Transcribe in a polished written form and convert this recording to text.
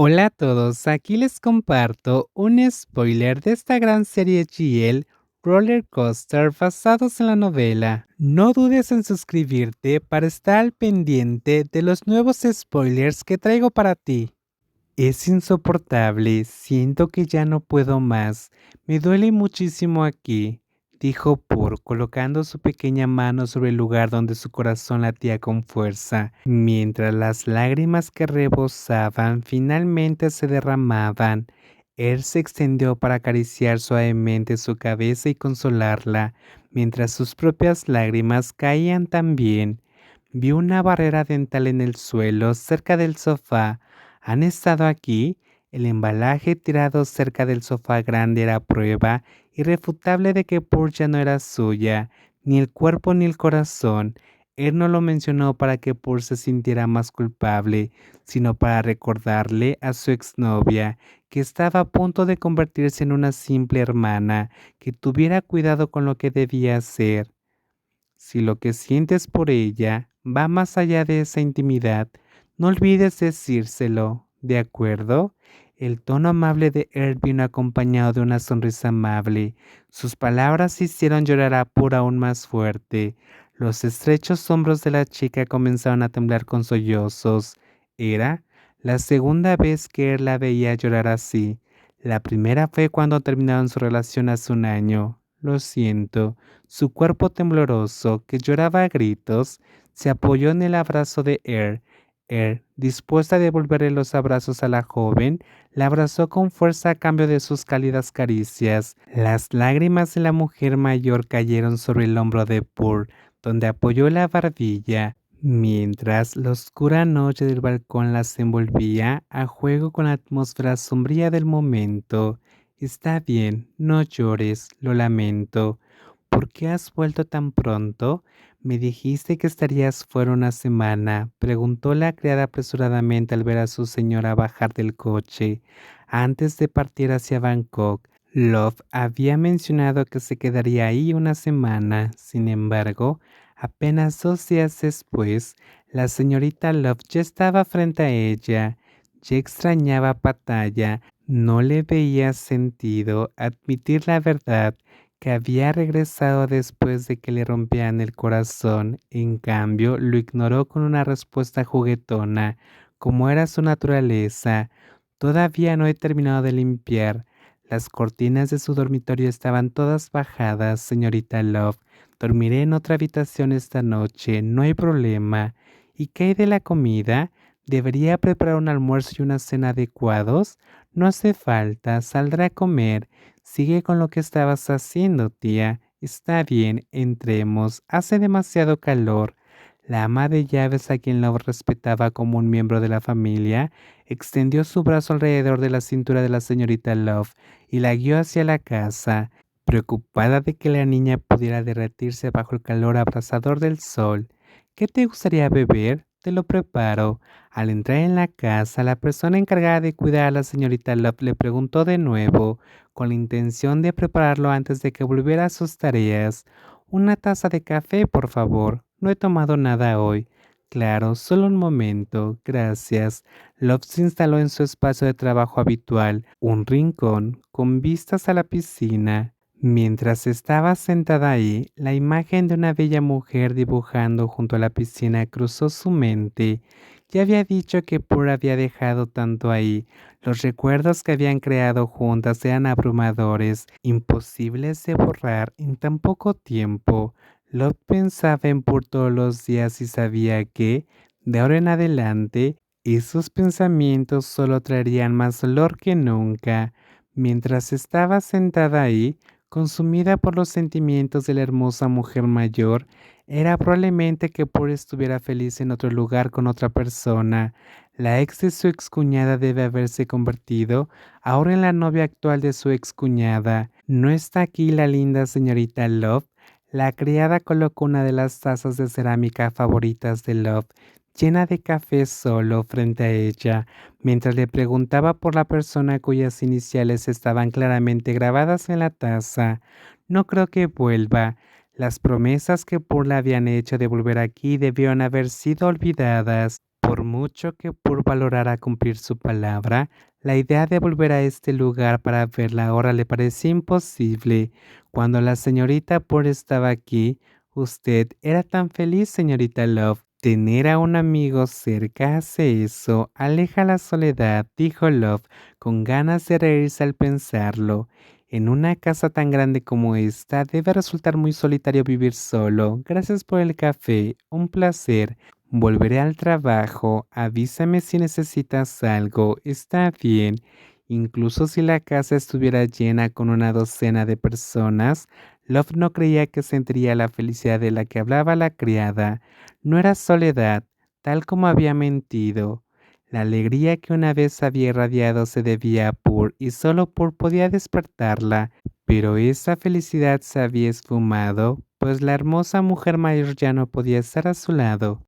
Hola a todos, aquí les comparto un spoiler de esta gran serie GL Roller Coaster basados en la novela. No dudes en suscribirte para estar al pendiente de los nuevos spoilers que traigo para ti. Es insoportable, siento que ya no puedo más. Me duele muchísimo aquí, dijo Pur, colocando su pequeña mano sobre el lugar donde su corazón latía con fuerza, mientras las lágrimas que rebosaban finalmente se derramaban. Él se extendió para acariciar suavemente su cabeza y consolarla, mientras sus propias lágrimas caían también. Vio una barrera dental en el suelo cerca del sofá. ¿Han estado aquí? El embalaje tirado cerca del sofá grande era prueba irrefutable de que Purge ya no era suya, ni el cuerpo ni el corazón. Él no lo mencionó para que Purge se sintiera más culpable, sino para recordarle a su exnovia que estaba a punto de convertirse en una simple hermana, que tuviera cuidado con lo que debía hacer. Si lo que sientes por ella va más allá de esa intimidad, no olvides decírselo, ¿de acuerdo? El tono amable de Earl vino acompañado de una sonrisa amable. Sus palabras hicieron llorar a Pur aún más fuerte. Los estrechos hombros de la chica comenzaron a temblar con sollozos. Era la segunda vez que Earl la veía llorar así. La primera fue cuando terminaron su relación hace un año. Lo siento. Su cuerpo tembloroso, que lloraba a gritos, se apoyó en el abrazo de Air. Air, dispuesta a devolverle los abrazos a la joven, la abrazó con fuerza a cambio de sus cálidas caricias. Las lágrimas de la mujer mayor cayeron sobre el hombro de Pur, donde apoyó la barbilla, mientras la oscura noche del balcón las envolvía a juego con la atmósfera sombría del momento. Está bien, no llores, lo lamento. ¿Por qué has vuelto tan pronto? Me dijiste que estarías fuera una semana, preguntó la criada apresuradamente al ver a su señora bajar del coche. Antes de partir hacia Bangkok, Love había mencionado que se quedaría ahí una semana. Sin embargo, apenas 2 días después, la señorita Love ya estaba frente a ella. Ya extrañaba a Pattaya. No le veía sentido admitir la verdad que había regresado después de que le rompían el corazón. En cambio, lo ignoró con una respuesta juguetona, como era su naturaleza. Todavía no he terminado de limpiar. Las cortinas de su dormitorio estaban todas bajadas, señorita Love. Dormiré en otra habitación esta noche, no hay problema. ¿Y qué hay de la comida? ¿Debería preparar un almuerzo y una cena adecuados? No hace falta, saldré a comer. Sigue con lo que estabas haciendo, tía. Está bien, entremos. Hace demasiado calor. La ama de llaves, a quien Love respetaba como un miembro de la familia, extendió su brazo alrededor de la cintura de la señorita Love y la guió hacia la casa, preocupada de que la niña pudiera derretirse bajo el calor abrasador del sol. ¿Qué te gustaría beber? Te lo preparo. Al entrar en la casa, la persona encargada de cuidar a la señorita Love le preguntó de nuevo, con la intención de prepararlo antes de que volviera a sus tareas. Una taza de café, por favor. No he tomado nada hoy. Claro, solo un momento, gracias. Love se instaló en su espacio de trabajo habitual, un rincón con vistas a la piscina. Mientras estaba sentada ahí, la imagen de una bella mujer dibujando junto a la piscina cruzó su mente. Ya había dicho que Pur había dejado tanto ahí. Los recuerdos que habían creado juntas eran abrumadores, imposibles de borrar en tan poco tiempo. Lot pensaba en Pur todos los días y sabía que, de ahora en adelante, esos pensamientos solo traerían más dolor que nunca. Mientras estaba sentada ahí, consumida por los sentimientos de la hermosa mujer mayor, era probablemente que Pur estuviera feliz en otro lugar con otra persona. La ex de su excuñada debe haberse convertido ahora en la novia actual de su excuñada. ¿No está aquí la linda señorita Love? La criada colocó una de las tazas de cerámica favoritas de Love, llena de café solo, frente a ella, mientras le preguntaba por la persona cuyas iniciales estaban claramente grabadas en la taza. No creo que vuelva. Las promesas que Paul le habían hecho de volver aquí debieron haber sido olvidadas. Por mucho que Pur valorara cumplir su palabra, la idea de volver a este lugar para verla ahora le parecía imposible. Cuando la señorita Pur estaba aquí, usted era tan feliz, señorita Love. Tener a un amigo cerca hace eso, aleja la soledad, dijo Love, con ganas de reírse al pensarlo. En una casa tan grande como esta, debe resultar muy solitario vivir solo. Gracias por el café, un placer. Volveré al trabajo, avísame si necesitas algo, está bien. Incluso si la casa estuviera llena con una docena de personas, Love no creía que sentiría la felicidad de la que hablaba la criada. No era soledad, tal como había mentido. La alegría que una vez había irradiado se debía a Pur y solo Pur podía despertarla, pero esa felicidad se había esfumado, pues la hermosa mujer mayor ya no podía estar a su lado.